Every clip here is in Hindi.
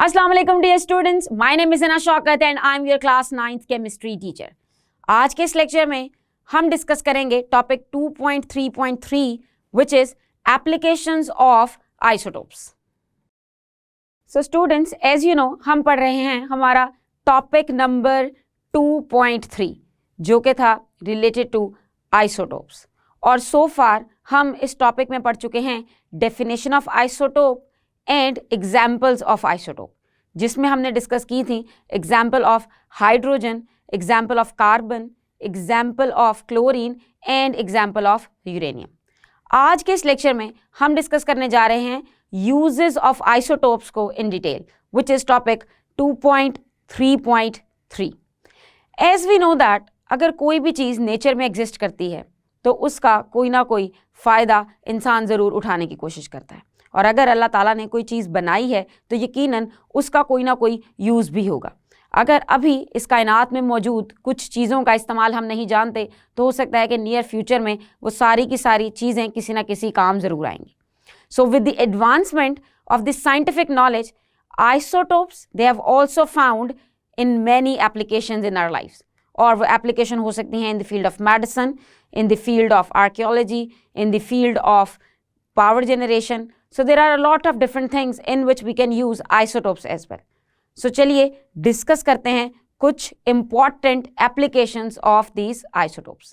अस्सलाम वालेकुम dear students, my name is Ana Shaukat and I am your class 9th chemistry teacher. आज के इस लेक्चर में हम डिस्कस करेंगे topic 2.3.3 which is applications of isotopes. So students, as you know हम पढ़ रहे हैं हमारा टॉपिक नंबर 2.3 जो कि था रिलेटेड टू आइसोटोप्स, और सो फार हम इस टॉपिक में पढ़ चुके हैं definition of isotope and examples of isotope, जिसमें हमने डिस्कस की थी example of hydrogen, example of carbon, example of chlorine and example of uranium. आज के इस लेक्चर में हम डिस्कस करने जा रहे हैं यूजेस ऑफ आइसोटोप्स को in detail, which is topic 2.3.3। As we know that अगर कोई भी चीज़ नेचर में एग्जिस्ट करती है तो उसका कोई ना कोई फ़ायदा इंसान ज़रूर उठाने की कोशिश करता है, और अगर अल्लाह ताला ने कोई चीज़ बनाई है तो यकीनन उसका कोई ना कोई यूज़ भी होगा। अगर अभी इस कायनात में मौजूद कुछ चीज़ों का इस्तेमाल हम नहीं जानते तो हो सकता है कि नियर फ्यूचर में वो सारी की सारी चीज़ें किसी ना किसी काम ज़रूर आएंगी। So with the advancement of this scientific knowledge, isotopes they have also found in many applications in our lifes, और वो एप्लीकेशन हो सकती हैं in the field of medicine, in the field of archaeology, in the field of power generation. So there are a lot of different things in which we can use isotopes as well. So चलिए डिस्कस करते हैं कुछ important applications of these isotopes.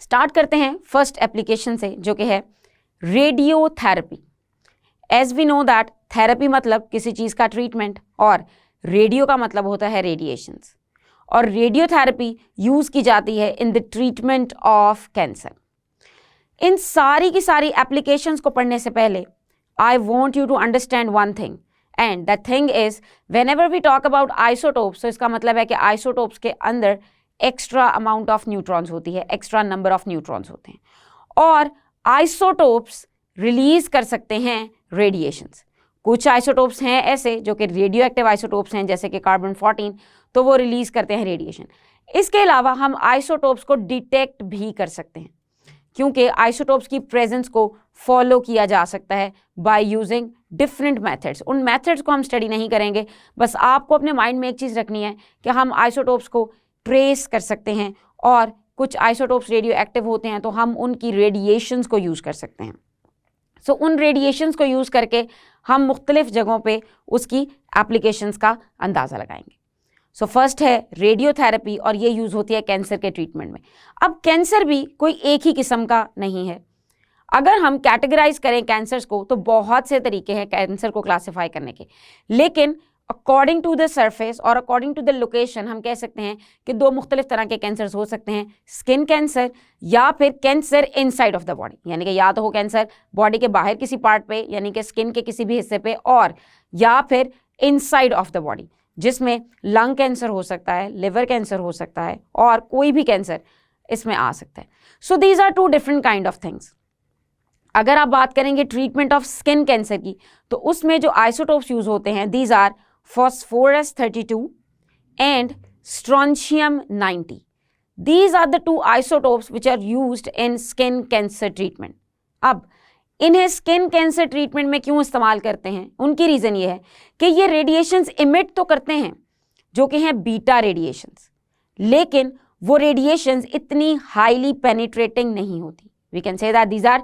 Start करते हैं फर्स्ट एप्लीकेशन से, जो कि है radiotherapy. As we know that therapy मतलब किसी चीज़ का ट्रीटमेंट, और रेडियो का मतलब होता है रेडिएशंस, और रेडियोथेरेपी यूज़ की जाती है in the treatment of cancer. इन सारी की सारी एप्लीकेशंस को पढ़ने से पहले I want you to understand one thing, and that thing is whenever we talk about isotopes, तो इसका मतलब है कि आइसोटोप्स के अंदर एक्स्ट्रा अमाउंट ऑफ न्यूट्रॉन्स होती है, एक्स्ट्रा नंबर ऑफ न्यूट्रॉन्स होते हैं, और आइसोटोप्स रिलीज कर सकते हैं रेडिएशंस। कुछ आइसोटोप्स हैं ऐसे जो कि रेडियो एक्टिव आइसोटोप्स हैं, जैसे कि कार्बन 14, तो वो रिलीज करते हैं रेडिएशन। इसके अलावा हम आइसोटोप्स को डिटेक्ट भी कर सकते हैं, क्योंकि आइसोटोप्स की प्रेजेंस को फॉलो किया जा सकता है बाय यूजिंग डिफरेंट मेथड्स। उन मेथड्स को हम स्टडी नहीं करेंगे, बस आपको अपने माइंड में एक चीज़ रखनी है कि हम आइसोटोप्स को ट्रेस कर सकते हैं, और कुछ आइसोटोप्स रेडियो एक्टिव होते हैं तो हम उनकी रेडिएशंस को यूज़ कर सकते हैं। सो उन रेडिएशंस को यूज़ करके हम मुख्तलिफ जगहों पे उसकी एप्लीकेशंस का अंदाज़ा लगाएंगे। सो फर्स्ट है रेडियोथेरेपी, और ये यूज़ होती है कैंसर के ट्रीटमेंट में। अब कैंसर भी कोई एक ही किस्म का नहीं है। अगर हम कैटेगराइज करें कैंसर्स को तो बहुत से तरीके हैं कैंसर को क्लासिफाई करने के, लेकिन अकॉर्डिंग टू द सरफेस और अकॉर्डिंग टू द लोकेशन हम कह सकते हैं कि दो मुख्तलिफ तरह के कैंसर्स हो सकते हैं, स्किन कैंसर या फिर cancer inside of the body, यानी कि या तो हो कैंसर बॉडी के बाहर किसी पार्ट पे, यानी कि स्किन के किसी भी हिस्से पे, और या फिर इनसाइड ऑफ द बॉडी, जिसमें लंग कैंसर हो सकता है, लिवर कैंसर हो सकता है, और कोई भी कैंसर इसमें आ सकता है। So these are two different kind of things. अगर आप बात करेंगे ट्रीटमेंट ऑफ स्किन कैंसर की, तो उसमें जो आइसोटोप्स यूज होते हैं these are phosphorus 32 and strontium 90. These are the two isotopes which are used in skin cancer treatment. अब इन्हें स्किन कैंसर ट्रीटमेंट में क्यों इस्तेमाल करते हैं? उनकी रीज़न ये है कि ये रेडिएशंस इमिट तो करते हैं जो कि हैं बीटा रेडिएशंस, लेकिन वो रेडिएशंस इतनी हाईली पेनिट्रेटिंग नहीं होती। We can say that these are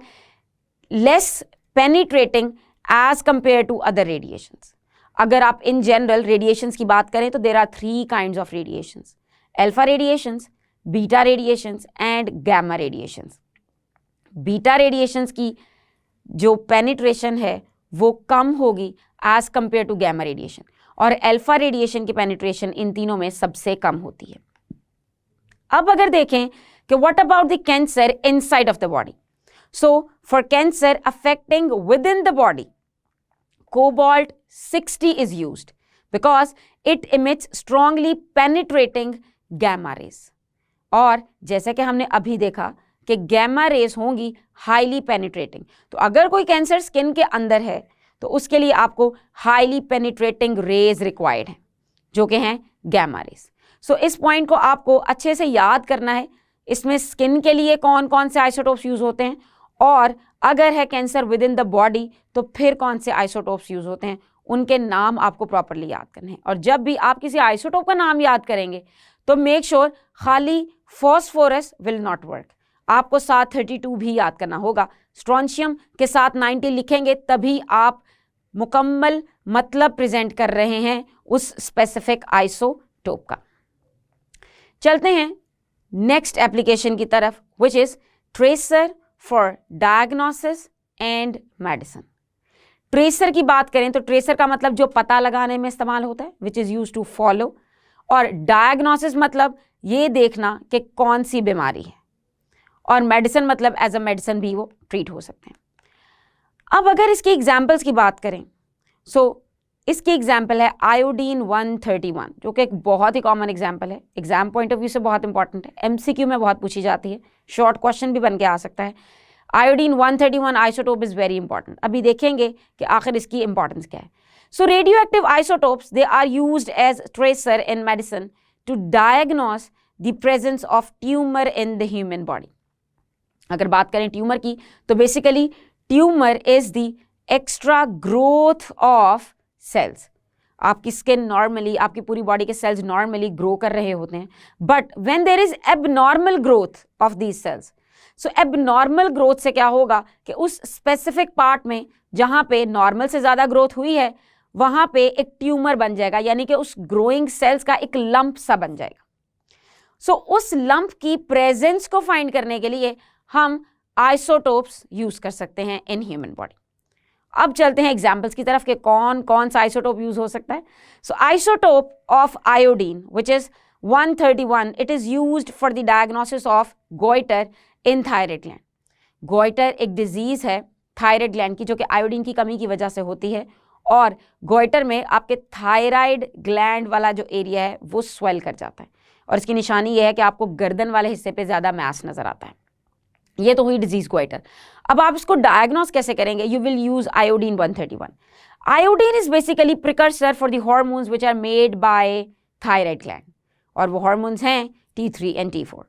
less penetrating as compared to other radiations. अगर आप इन जनरल रेडिएशंस की बात करें तो there are 3 kinds of radiations: alpha radiations, beta radiations and gamma radiations. Beta radiations की जो पेनिट्रेशन है वो कम होगी as compared to gamma radiation, और अल्फा रेडिएशन की पेनिट्रेशन इन तीनों में सबसे कम होती है। अब अगर देखें कि what about the cancer inside of the body, so for cancer affecting with in the body, cobalt 60 is used because it emits strongly penetrating gamma rays, और जैसे कि हमने अभी देखा कि गैमा रेज होंगी हाईली पेनिट्रेटिंग, तो अगर कोई कैंसर स्किन के अंदर है तो उसके लिए आपको हाईली पेनिट्रेटिंग रेज रिक्वायर्ड हैं, जो कि हैं गैमा रेज। सो इस पॉइंट को आपको अच्छे से याद करना है। इसमें स्किन के लिए कौन कौन से आइसोटोप्स यूज होते हैं, और अगर है cancer within the body तो फिर कौन से आइसोटोप्स यूज होते हैं, उनके नाम आपको प्रॉपरली याद करने हैं। और जब भी आप किसी आइसोटोप का नाम याद करेंगे तो मेक श्योर खाली फॉस्फोरस विल नॉट वर्क, आपको साथ 32 भी याद करना होगा। स्ट्रोंशियम के साथ 90 लिखेंगे तभी आप मुकम्मल मतलब प्रेजेंट कर रहे हैं उस स्पेसिफिक आइसोटोप का। चलते हैं नेक्स्ट एप्लीकेशन की तरफ, which is tracer for diagnosis and medicine. Tracer की बात करें तो ट्रेसर का मतलब जो पता लगाने में इस्तेमाल होता है, which is use to follow, और डायग्नोसिस मतलब ये देखना कि कौन सी बीमारी है, और मेडिसिन मतलब एज अ मेडिसिन भी वो ट्रीट हो सकते हैं। अब अगर इसकी एग्जाम्पल्स की बात करें, सो इसकी एग्जाम्पल है आयोडीन 131, जो कि एक बहुत ही कॉमन एग्जाम्पल है, एग्जाम पॉइंट ऑफ व्यू से बहुत इंपॉर्टेंट है, एमसीक्यू में बहुत पूछी जाती है, शॉर्ट क्वेश्चन भी बन के आ सकता है। Iodine 131 isotope is very important. अभी देखेंगे कि आखिर इसकी इंपॉर्टेंस क्या है। So radioactive isotopes they are used as tracer in medicine to diagnose the presence of tumour in the human body. अगर बात करें ट्यूमर की तो basically tumour is the extra growth of cells. आपकी स्किन नॉर्मली, आपकी पूरी बॉडी के सेल्स नॉर्मली ग्रो कर रहे होते हैं, but when there is abnormal growth of these cells, so abnormal growth से क्या होगा कि उस स्पेसिफिक पार्ट में जहां पे नॉर्मल से ज्यादा ग्रोथ हुई है वहां पे एक ट्यूमर बन जाएगा, यानी कि उस ग्रोइंग सेल्स का एक लंप सा बन जाएगा। सो उस लंप की प्रेजेंस को फाइंड करने के लिए हम आइसोटोप्स यूज कर सकते हैं इन ह्यूमन बॉडी। अब चलते हैं एग्जाम्पल्स की तरफ कि कौन कौन सा आइसोटोप यूज हो सकता है। So isotope of iodine which is 131, it is used for the diagnosis of goitre in thyroid gland. Goitre एक डिजीज है थायराइड ग्लैंड की, जो कि आयोडीन की कमी की वजह से होती है, और गोइटर में आपके थायराइड ग्लैंड वाला जो एरिया है वो स्वेल कर जाता है, और इसकी निशानी ये है कि आपको गर्दन वाले हिस्से पे ज्यादा मैस नजर आता है। ये तो हुई डिजीज गोइटर। अब आप इसको डायग्नोस कैसे करेंगे? You will use iodine 131। Iodine is basically precursor for the hormones which are made by thyroid gland, और वो हार्मोन्स हैं T3 एंड T4।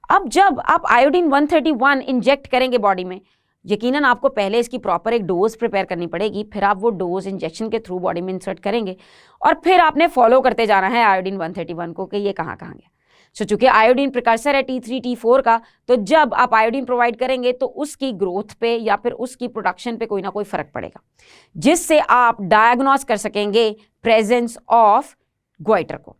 अब जब आप आयोडीन 131 इंजेक्ट करेंगे बॉडी में, यकीनन आपको पहले इसकी प्रॉपर एक डोज प्रिपेयर करनी पड़ेगी, फिर आप वो डोज इंजेक्शन के थ्रू बॉडी में इंसर्ट करेंगे, और फिर आपने फॉलो करते जाना है आयोडीन 131 को कि ये कहाँ कहाँ गया। सो चूंकि आयोडीन प्रिकर्सर है T3 T4 का, तो जब आप आयोडीन प्रोवाइड करेंगे तो उसकी ग्रोथ पे या फिर उसकी प्रोडक्शन पे कोई ना कोई फर्क पड़ेगा, जिससे आप डायग्नोस कर सकेंगे प्रेजेंस ऑफ गोइटर को।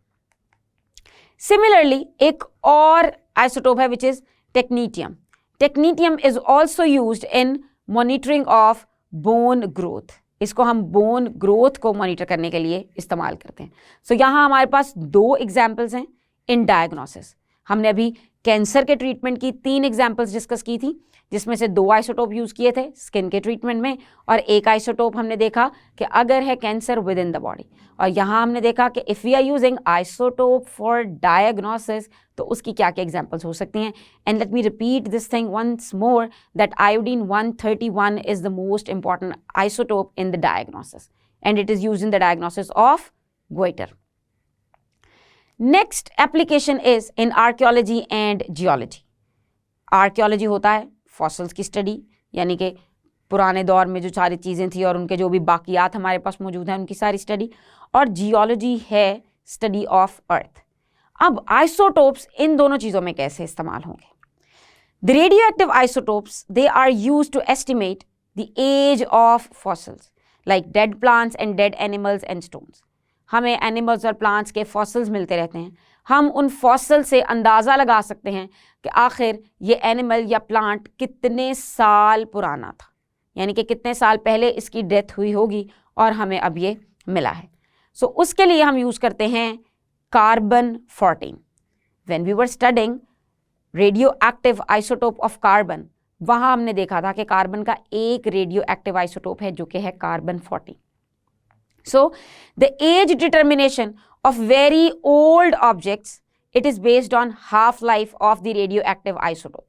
सिमिलरली एक और आइसोटोप है which is technetium. Technetium is also used in monitoring of bone growth. इसको हम बोन ग्रोथ को मॉनिटर करने के लिए इस्तेमाल करते हैं। सो यहाँ हमारे पास दो एग्जाम्पल्स हैं इन डायग्नोसिस। हमने अभी कैंसर के ट्रीटमेंट की 3 एग्जाम्पल्स डिस्कस की थी, जिसमें से 2 आइसोटोप यूज किए थे स्किन के ट्रीटमेंट में, और एक आइसोटोप हमने देखा कि अगर है cancer within the body. और यहाँ हमने देखा कि if we are using isotope for diagnosis तो उसकी क्या क्या एग्जाम्पल्स हो सकती हैं। And let me repeat this thing once more that iodine 131 is the most important isotope in the diagnosis, and it is used in the diagnosis of goitre. Next application is in archaeology and geology. Archaeology होता है फॉसिल्स की स्टडी, यानी कि पुराने दौर में जो सारी चीज़ें थी और उनके जो भी बाकियात हमारे पास मौजूद हैं उनकी सारी स्टडी, और जियोलॉजी है स्टडी ऑफ अर्थ। अब आइसोटोप्स इन दोनों चीज़ों में कैसे इस्तेमाल होंगे? The radioactive isotopes they are used to estimate the age of fossils like dead plants and dead animals and stones. हमें एनिमल्स और प्लांट्स के फॉसिल्स मिलते रहते हैं, हम उन फॉसिल से अंदाज़ा लगा सकते हैं कि आखिर ये एनिमल या प्लांट कितने साल पुराना था, यानी कि कितने साल पहले इसकी डेथ हुई होगी और हमें अब ये मिला है। सो उसके लिए हम यूज़ करते हैं carbon 14। When we were studying radio active isotope of carbon, वहाँ हमने देखा था कि कार्बन का एक रेडियो एक्टिव आइसोटोप है जो कि है carbon 14। So the age determination of very old objects, it is based on half life of the radioactive isotope.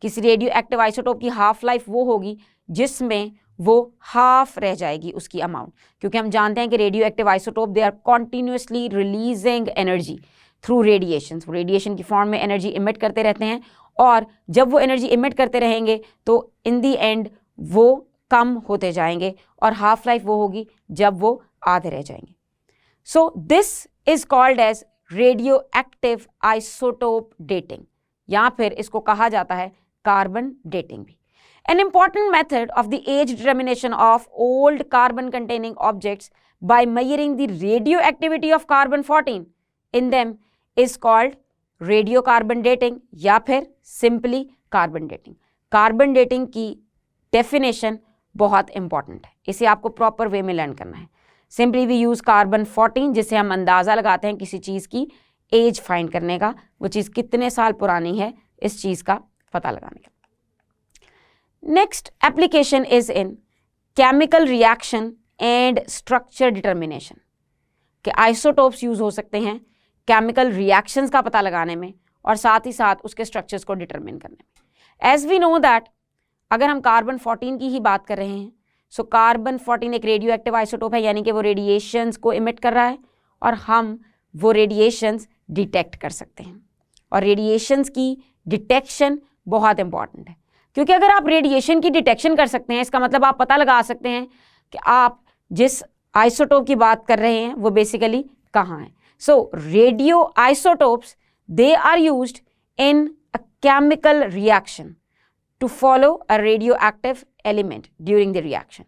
किसी रेडियोएक्टिव आइसोटोप की हाफ लाइफ वो होगी जिसमें वो हाफ रह जाएगी उसकी अमाउंट, क्योंकि हम जानते हैं कि radioactive isotope they are continuously releasing energy through radiation. Radiation की फॉर्म में एनर्जी इमिट करते रहते हैं, और जब वो एनर्जी इमिट करते रहेंगे तो इन दी एंड वो कम होते जाएंगे, और हाफ लाइफ वो होगी जब वो आधे रह जाएंगे। So this is called as radio active isotope dating, या फिर इसको कहा जाता है कार्बन डेटिंग भी। An important method of the age determination of old carbon containing objects by measuring the radioactivity of carbon-14 in them is called radiocarbon dating या फिर simply carbon dating। Carbon dating की डेफिनेशन बहुत इंपॉर्टेंट है, इसे आपको प्रॉपर वे में लर्न करना है। सिंपली वी यूज कार्बन-14 जिससे हम अंदाज़ा लगाते हैं किसी चीज़ की एज फाइंड करने का, वो चीज़ कितने साल पुरानी है इस चीज़ का पता लगाने का। Next application is in chemical reaction and structure determination कि आइसोटोप्स यूज हो सकते हैं केमिकल रिएक्शंस का पता लगाने में और साथ ही साथ उसके स्ट्रक्चर्स को डिटरमिन करने में। एज वी नो दैट अगर हम कार्बन-14 की ही बात कर रहे हैं, सो कार्बन-14 एक रेडियो एक्टिव आइसोटोप है, यानी कि वो रेडिएशंस को इमिट कर रहा है और हम वो रेडिएशंस डिटेक्ट कर सकते हैं। और रेडिएशंस की डिटेक्शन बहुत इंपॉर्टेंट है, क्योंकि अगर आप रेडिएशन की डिटेक्शन कर सकते हैं इसका मतलब आप पता लगा सकते हैं कि आप जिस आइसोटोप की बात कर रहे हैं वो बेसिकली कहाँ है। So radio isotopes they are used in a chemical reaction to follow a radio active element during the reaction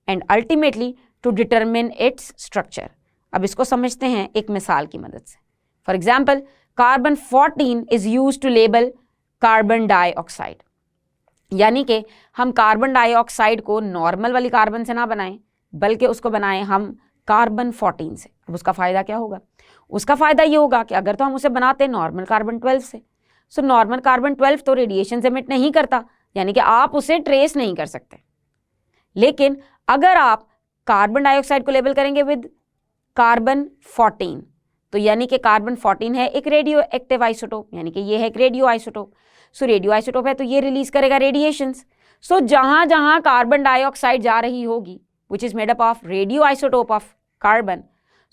and ultimately to determine its structure. अब इसको समझते हैं एक मिसाल की मदद से। For example carbon fourteen is use to label carbon dioxide, यानी कि हम कार्बन डाइऑक्साइड को नॉर्मल वाली कार्बन से ना बनाएं बल्कि उसको बनाएं हम कार्बन-14 से। अब उसका फ़ायदा क्या होगा? उसका फ़ायदा ये होगा कि अगर तो हम उसे बनाते नॉर्मल कार्बन-12 से, सो नॉर्मल कार्बन-12 तो रेडिएशन एमिट नहीं करता, यानी कि आप उसे ट्रेस नहीं कर सकते। लेकिन अगर आप कार्बन डाइऑक्साइड को लेबल करेंगे विद कार्बन-14 तो यानी कि कार्बन-14 है एक रेडियो एक्टिव आइसोटोप, यानी कि ये है एक रेडियो आइसोटोप। सो रेडियो आइसोटोप है तो ये रिलीज करेगा रेडिएशंस। सो जहां जहां कार्बन डाइऑक्साइड जा रही होगी which is made up of radio isotope of carbon,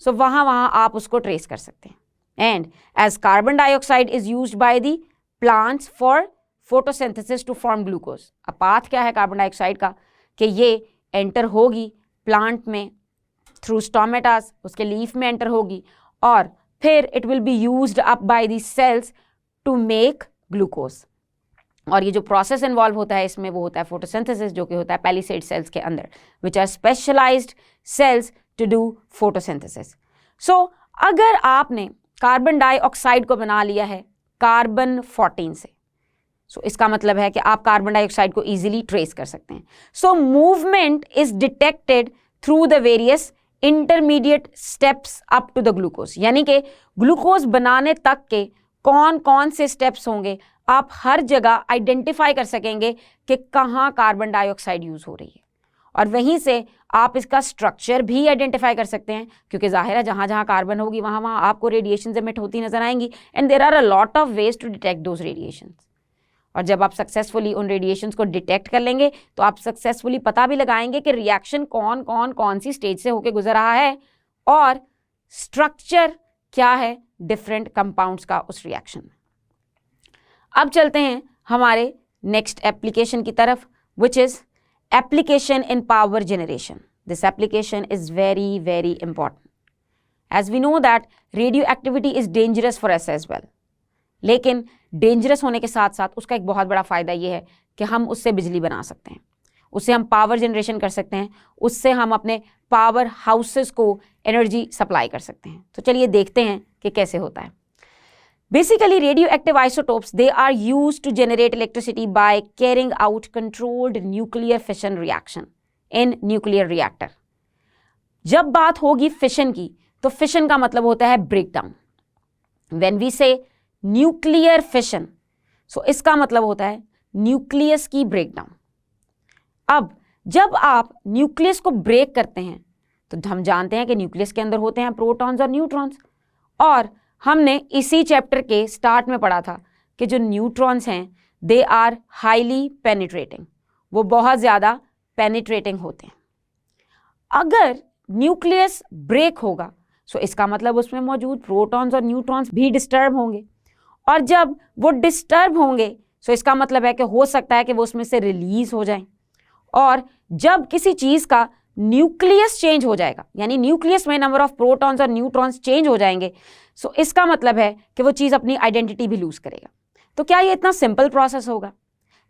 so वहां वहां आप उसको ट्रेस कर सकते हैं। And as carbon dioxide is used by the plants for photosynthesis to form glucose. अब पाथ क्या है कार्बन डाइऑक्साइड का कि ये एंटर होगी प्लांट में थ्रू स्टोमेटास, उसके लीफ में एंटर होगी और फिर it will be used up by the cells to make glucose. और ये जो प्रोसेस इन्वॉल्व होता है इसमें वो होता है फोटोसिंथेसिस, जो कि होता है पैलिसेड सेल्स के अंदर, which are specialised cells to do photosynthesis. So अगर आपने कार्बन डाइऑक्साइड को बना लिया है कार्बन-14 से, सो इसका मतलब है कि आप कार्बन डाइऑक्साइड को इजीली ट्रेस कर सकते हैं। So movement is detected through the various intermediate steps up to the glucose, यानी कि ग्लूकोज बनाने तक के कौन कौन से स्टेप्स होंगे आप हर जगह आइडेंटिफाई कर सकेंगे कि कहाँ कार्बन डाइऑक्साइड यूज हो रही है। और वहीं से आप इसका स्ट्रक्चर भी आइडेंटिफाई कर सकते हैं, क्योंकि जाहिर है जहाँ जहाँ कार्बन होगी वहाँ वहाँ आपको रेडिएशन एमिट होती नजर आएंगी and there are a lot of ways to detect those radiations. और जब आप सक्सेसफुली उन रेडिएशंस को डिटेक्ट कर लेंगे तो आप सक्सेसफुली पता भी लगाएंगे कि रिएक्शन कौन सी स्टेज से होकर गुजर रहा है और स्ट्रक्चर क्या है डिफरेंट कंपाउंड्स का उस रिएक्शन में। अब चलते हैं हमारे नेक्स्ट एप्लीकेशन की तरफ, which is application in power generation. This application is very very important as we know that radio activity is dangerous for us as well, लेकिन डेंजरस होने के साथ साथ उसका एक बहुत बड़ा फ़ायदा ये है कि हम उससे बिजली बना सकते हैं, उससे हम पावर जनरेशन कर सकते हैं, उससे हम अपने पावर हाउसेस को एनर्जी सप्लाई कर सकते हैं। तो चलिए देखते हैं कि कैसे होता है। Basically radioactive isotopes they are used to generate electricity by carrying out controlled nuclear fission reaction in nuclear reactor। जब बात होगी फिशन की तो फिशन का मतलब होता है breakdown. When we say nuclear fission, so इसका मतलब होता है न्यूक्लियस की ब्रेकडाउन। अब जब आप न्यूक्लियस को ब्रेक करते हैं तो हम जानते हैं कि न्यूक्लियस के अंदर होते हैं प्रोटॉन्स और न्यूट्रॉन्स, और हमने इसी चैप्टर के स्टार्ट में पढ़ा था कि जो न्यूट्रॉन्स हैं दे आर हाईली पेनिट्रेटिंग, वो बहुत ज़्यादा पेनिट्रेटिंग होते हैं। अगर न्यूक्लियस ब्रेक होगा सो इसका मतलब उसमें मौजूद प्रोटॉन्स और न्यूट्रॉन्स भी डिस्टर्ब होंगे, और जब वो डिस्टर्ब होंगे सो इसका मतलब है कि हो सकता है कि वो उसमें से रिलीज हो जाएं। और जब किसी चीज़ का न्यूक्लियस चेंज हो जाएगा, यानी न्यूक्लियस में नंबर ऑफ प्रोटॉन्स और न्यूट्रॉन्स चेंज हो जाएंगे, सो इसका मतलब है कि वो चीज़ अपनी आइडेंटिटी भी लूज करेगा। तो क्या ये इतना सिंपल प्रोसेस होगा?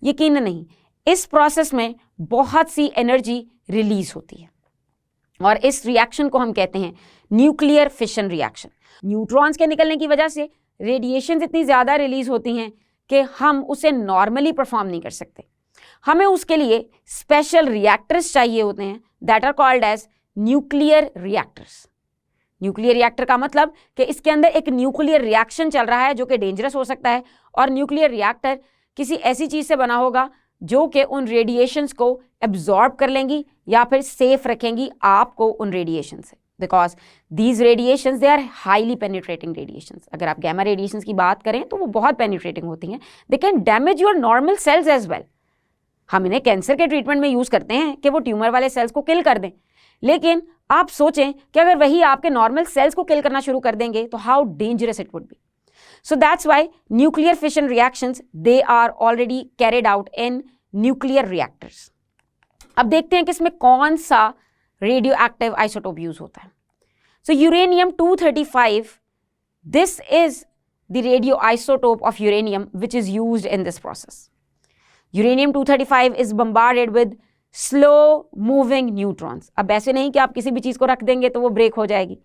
यकीन नहीं। इस प्रोसेस में बहुत सी एनर्जी रिलीज होती है और इस रिएक्शन को हम कहते हैं न्यूक्लियर फिशन रिएक्शन। न्यूट्रॉन्स के निकलने की वजह से रेडिएशन इतनी ज़्यादा रिलीज होती हैं कि हम उसे नॉर्मली परफॉर्म नहीं कर सकते। हमें उसके लिए स्पेशल रिएक्टर्स चाहिए होते हैं that are called as nuclear reactors. Nuclear reactor का मतलब कि इसके अंदर एक न्यूक्लियर रिएक्शन चल रहा है जो कि डेंजरस हो सकता है, और न्यूक्लियर रिएक्टर किसी ऐसी चीज़ से बना होगा जो कि उन रेडिएशंस को एब्जॉर्ब कर लेंगी या फिर सेफ रखेंगी आपको उन रेडिएशन से, because these radiations they are highly penetrating radiations. अगर आप गैमा रेडिएशंस की बात करें तो वो बहुत पेनिट्रेटिंग होती हैं, they can damage your normal cells as well. हम इन्हें कैंसर के ट्रीटमेंट में यूज़ करते हैं कि वो ट्यूमर वाले सेल्स को किल कर दें, लेकिन आप सोचें कि अगर वही आपके नॉर्मल सेल्स को किल करना शुरू कर देंगे तो how dangerous it would be. So that's why nuclear fission reactions, they are already carried out in nuclear reactors. अब देखते हैं कि इसमें कौन सा रेडियोएक्टिव आइसोटोप यूज होता है। So uranium 235, this is the radioisotope of uranium which is used in this process. Uranium 235 is bombarded with slow moving neutrons. अब ऐसे नहीं कि आप किसी भी चीज़ को रख देंगे तो वो ब्रेक हो जाएगी,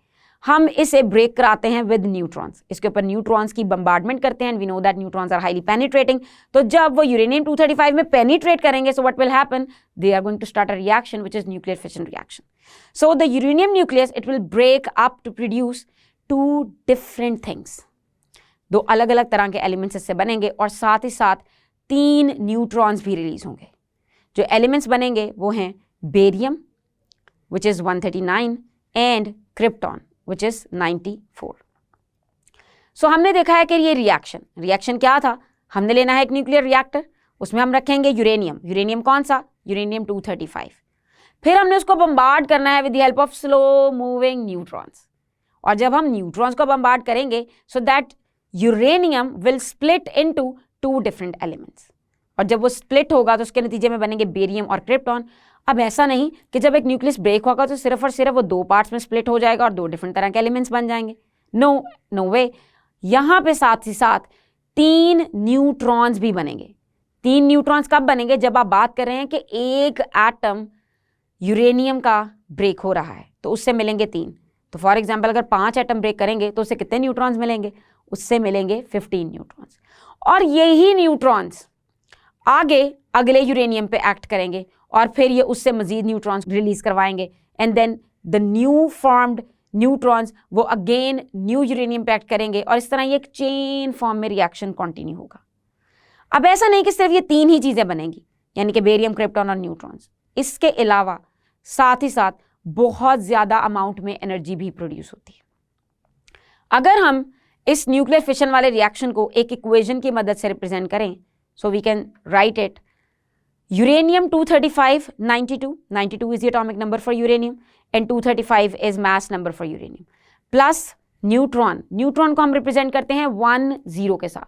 हम इसे ब्रेक कराते हैं विद न्यूट्रॉन्स। इसके ऊपर न्यूट्रॉन्स की बम्बार्डमेंट करते हैं। We know that neutrons are highly penetrating. तो जब वो यूरेनियम 235 में पेनिट्रेट करेंगे, so what will happen, they are going to start a reaction which is nuclear fission reaction. So the uranium nucleus it will break up to produce two different things. दो अलग अलग तरह के एलिमेंट्स इससे बनेंगे और साथ ही साथ 3 न्यूट्रॉन्स भी रिलीज होंगे। जो एलिमेंट्स बनेंगे वो हैं barium which is 139 and krypton which is 94. So हमने देखा है कि ये रिएक्शन क्या था। हमने लेना है एक न्यूक्लियर रिएक्टर, उसमें हम रखेंगे यूरेनियम कौन सा, यूरेनियम 235। फिर हमने उसको बम्बार्ड करना है with the help of slow moving neutrons, और जब हम न्यूट्रॉन्स को बम्बार्ड करेंगे so that uranium will split into 2 different elements, और जब वो स्प्लिट होगा तो उसके नतीजे में बनेंगे बेरियम और क्रिप्टॉन। अब ऐसा नहीं कि जब एक न्यूक्लियस ब्रेक होगा तो सिर्फ और सिर्फ वो 2 पार्ट्स में स्प्लिट हो जाएगा और 2 डिफरेंट तरह के एलिमेंट्स बन जाएंगे। नो वे। यहाँ पे साथ ही साथ 3 न्यूट्रॉन्स भी बनेंगे। 3 न्यूट्रॉन्स कब बनेंगे, जब आप बात कर रहे हैं कि एक एटम यूरेनियम का ब्रेक हो रहा है तो उससे मिलेंगे 3। तो फॉर एग्जाम्पल अगर 5 एटम ब्रेक करेंगे तो उससे कितने न्यूट्रॉन्स मिलेंगे, उससे मिलेंगे 15 न्यूट्रॉन्स। और यही न्यूट्रॉन्स आगे अगले यूरेनियम पे एक्ट करेंगे और फिर ये उससे मजीद न्यूट्रॉन्स रिलीज करवाएंगे, and then the new formed neutrons वो अगेन न्यू यूरेनियम पे एक्ट करेंगे, और इस तरह ये एक चेन फॉर्म में रिएक्शन कंटिन्यू होगा। अब ऐसा नहीं कि सिर्फ ये 3 ही चीज़ें बनेंगी, यानी कि बेरियम, क्रिप्टॉन और न्यूट्रॉन्स। इसके अलावा साथ ही साथ बहुत ज़्यादा अमाउंट में एनर्जी भी प्रोड्यूस होती है। अगर हम इस न्यूक्लियर फिशन वाले रिएक्शन को एक इक्वेशन की मदद से रिप्रेजेंट करें, so we can write it uranium 235 92 is the atomic number for uranium and 235 is mass number for uranium plus neutron को हम रिप्रेजेंट करते हैं 10 के साथ।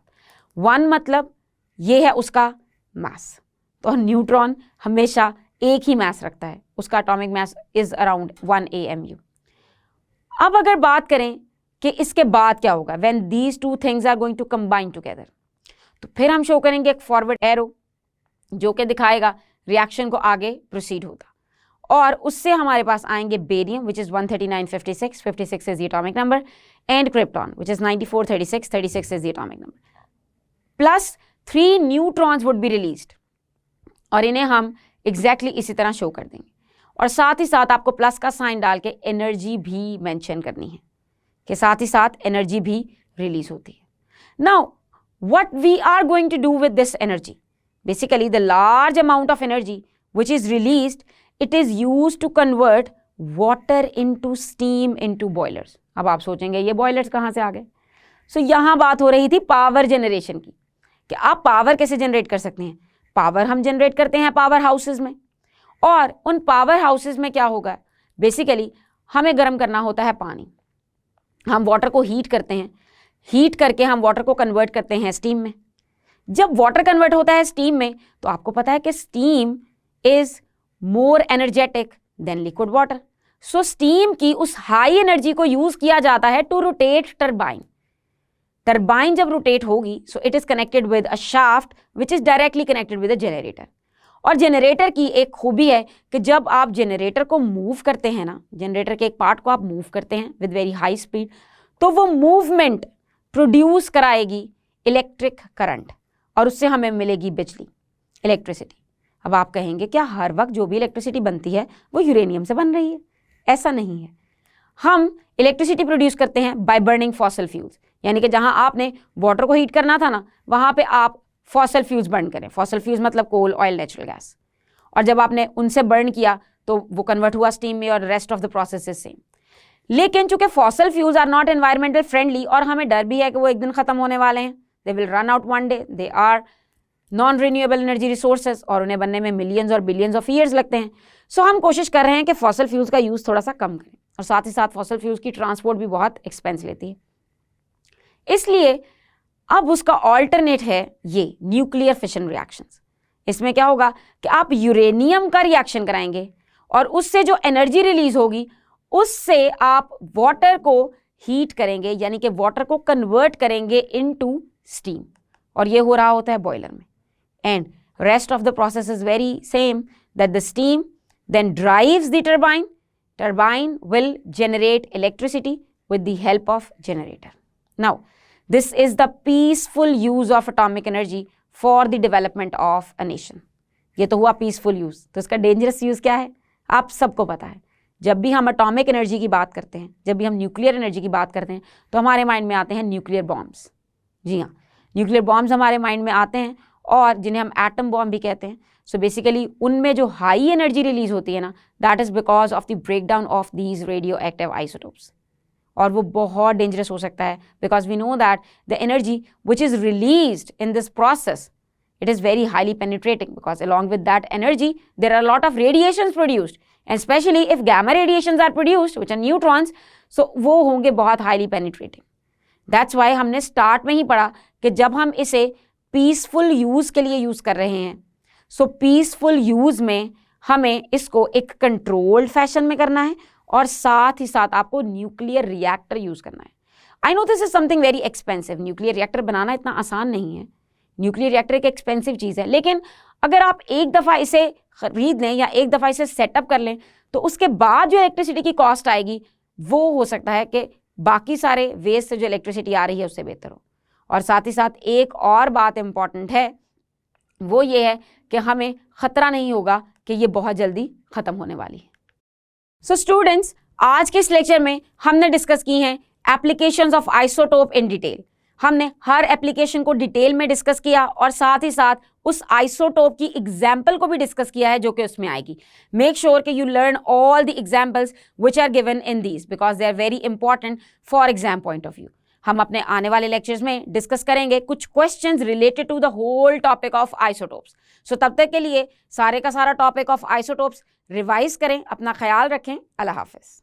1 मतलब ये है उसका मास, तो न्यूट्रॉन हमेशा एक ही मास रखता है, उसका atomic mass is around 1 AMU। अब अगर बात करें कि इसके बाद क्या होगा, when these 2 things are going to combine together, तो फिर हम शो करेंगे एक फॉरवर्ड एरो जो कि दिखाएगा रिएक्शन को आगे प्रोसीड होता, और उससे हमारे पास आएंगे barium which is 139 56 is the atomic number, and krypton which is 94 36 is the atomic number, plus 3 neutrons would be released, और इन्हें हम एग्जैक्टली इसी तरह शो कर देंगे। और साथ ही साथ आपको प्लस का साइन डाल के एनर्जी भी मेंशन करनी है कि साथ ही साथ एनर्जी भी रिलीज होती है। Now what we are going to do with this energy, basically the large amount of energy which is released, it is used to convert water into steam into boilers। अब आप सोचेंगे ये बॉयलर्स कहाँ से आ गए। सो यहाँ बात हो रही थी पावर जनरेशन की, कि आप पावर कैसे जनरेट कर सकते हैं। पावर हम जनरेट करते हैं पावर हाउसेज में, और उन पावर हाउसेज में क्या होगा, बेसिकली हमें गर्म करना होता है पानी, हम वाटर को हीट करते हैं, हीट करके हम वाटर को कन्वर्ट करते हैं स्टीम में। जब वाटर कन्वर्ट होता है स्टीम में तो आपको पता है कि steam is more energetic than liquid water. So steam की उस हाई एनर्जी को यूज किया जाता है टू रोटेट टरबाइन। टरबाइन जब रोटेट होगी so it is connected with a shaft which is directly connected with a generator. और जनरेटर की एक खूबी है कि जब आप जनरेटर को मूव करते हैं ना, जनरेटर के एक पार्ट को आप मूव करते हैं विद वेरी हाई स्पीड, तो वो मूवमेंट प्रोड्यूस कराएगी इलेक्ट्रिक करंट और उससे हमें मिलेगी बिजली, इलेक्ट्रिसिटी। अब आप कहेंगे क्या हर वक्त जो भी इलेक्ट्रिसिटी बनती है वो यूरेनियम से बन रही है? ऐसा नहीं है। हम इलेक्ट्रिसिटी प्रोड्यूस करते हैं बाय बर्निंग फॉसल फ्यूल्स, यानी कि जहां आपने वाटर को हीट करना था ना, वहां पे आप फॉसल फ्यूल्स बर्न करें। फॉसल फ्यूल्स मतलब कोल, ऑयल, नेचुरल गैस। और जब आपने उनसे बर्न किया तो वो कन्वर्ट हुआ स्टीम में और rest of the process is same. लेकिन चूंकि fossil fuels are not environmental friendly और हमें डर भी है कि वो एक दिन खत्म होने वाले हैं, they will run out one day, they are non renewable energy resources और उन्हें बनने में मिलियंस और बिलियंस ऑफ ईयर्स लगते हैं। सो हम कोशिश कर रहे हैं कि फॉसल फ्यूल्स का यूज थोड़ा सा कम करें, और साथ ही साथ फॉसल फ्यूल्स की ट्रांसपोर्ट भी बहुत एक्सपेंस लेती है। इसलिए अब उसका ऑल्टरनेट है ये न्यूक्लियर फिशन रिएक्शंस। इसमें क्या होगा कि आप यूरेनियम का रिएक्शन कराएंगे और उससे जो एनर्जी रिलीज होगी उससे आप वाटर को हीट करेंगे, यानी कि वाटर को कन्वर्ट करेंगे इनटू स्टीम, और ये हो रहा होता है बॉयलर में। And rest of the process is very same, that the steam then drives the turbine. Turbine will generate electricity with the help of generator. Now, this is the peaceful use of atomic energy for the development of a nation. ये तो हुआ peaceful use. तो इसका dangerous use क्या है? आप सबको पता है। जब भी हम atomic energy की बात करते हैं, जब भी हम nuclear energy की बात करते हैं, तो हमारे माइंड में आते हैं nuclear bombs. जी हाँ, nuclear bombs हमारे माइंड में आते हैं, और जिन्हें हम एटम बॉम्ब भी कहते हैं। सो बेसिकली उनमें जो हाई एनर्जी रिलीज होती है ना, that is because of the breakdown of these radio active isotopes, और वो बहुत डेंजरस हो सकता है because we know that the energy which is released in this process, it is very highly penetrating, because along with that energy there are a lot of radiations produced, and especially if gamma radiations are produced which are neutrons, so वो होंगे बहुत highly penetrating. That's why हमने स्टार्ट में ही पढ़ा कि जब हम इसे पीसफुल यूज के लिए यूज कर रहे हैं, सो पीसफुल यूज में हमें इसको एक कंट्रोल्ड फैशन में करना है, और साथ ही साथ आपको न्यूक्लियर रिएक्टर यूज करना है। I know this is something very expensive, nuclear reactor बनाना इतना आसान नहीं है, न्यूक्लियर रिएक्टर एक एक्सपेंसिव चीज़ है, लेकिन अगर आप एक दफ़ा इसे खरीद लें या एक दफ़ा इसे सेटअप कर लें, तो उसके बाद जो इलेक्ट्रिसिटी की कॉस्ट आएगी वो हो सकता है कि बाकी सारे वेस्ट से जो इलेक्ट्रिसिटी आ रही है उससे बेहतर हो। और साथ ही साथ एक और बात इम्पॉर्टेंट है, वो ये है कि हमें ख़तरा नहीं होगा कि ये बहुत जल्दी ख़त्म होने वाली है। सो स्टूडेंट्स, आज के इस लेक्चर में हमने डिस्कस की हैं applications of isotope in detail. हमने हर एप्लीकेशन को डिटेल में डिस्कस किया, और साथ ही साथ उस आइसोटोप की एग्जाम्पल को भी डिस्कस किया है जो कि उसमें आएगी। मेक श्योर कि you learn all the examples which are given in these, because they are very important for exam point of view. हम अपने आने वाले लेक्चर्स में डिस्कस करेंगे कुछ questions related to the whole topic of isotopes. So तब तक के लिए सारे का सारा टॉपिक ऑफ आइसोटोप्स रिवाइज करें, अपना ख्याल रखें। अल्लाह हाफिज़।